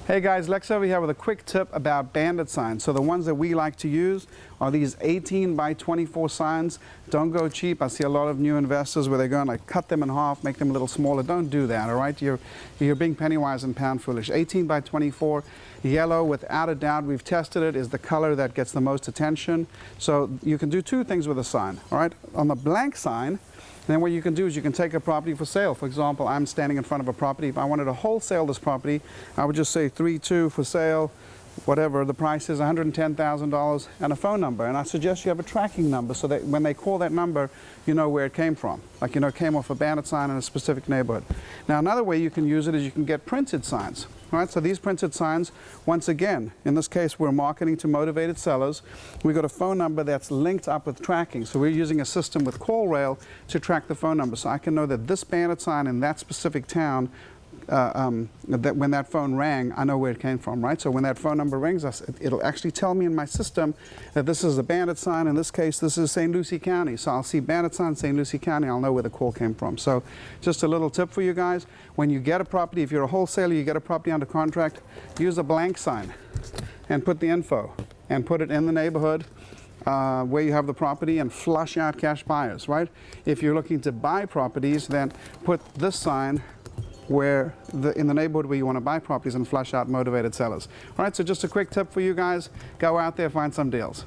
Hey guys, Lex over here with a quick tip about Bandit signs. So the ones that we like to use are these 18 by 24 signs. Don't go cheap. I see a lot of new investors where they're going to cut them in half, make them a little smaller. Don't do that, all right? You're being penny wise and pound foolish. 18 by 24, yellow, without a doubt, we've tested it, is the color that gets the most attention. So you can do two things with a sign, all right? On the blank sign, then what you can do is you can take a property for sale. For example, I'm standing in front of a property. If I wanted to wholesale this property, I would just say 3-2 for sale, whatever. The price is $110,000 and a phone number. And I suggest you have a tracking number so that when they call that number, you know where it came from. Like, you know, it came off a Bandit sign in a specific neighborhood. Now, another way you can use it is you can get printed signs. All right, so these printed signs, once again, in this case, we're marketing to motivated sellers. We've got a phone number that's linked up with tracking. So we're using a system with CallRail to track the phone number. So I can know that this Bandit sign in that specific town, that when that phone rang, I know where it came from, right? So when that phone number rings, it'll actually tell me in my system that this is a Bandit sign. In this case, this is St. Lucie County. So I'll see Bandit sign, St. Lucie County. I'll know where the call came from. So just a little tip for you guys. When you get a property, if you're a wholesaler, you get a property under contract, use a blank sign and put the info and put it in the neighborhood where you have the property and flush out cash buyers, right? If you're looking to buy properties, then put this sign where in the neighborhood where you want to buy properties and flush out motivated sellers. All right, so just a quick tip for you guys. Go out there, find some deals.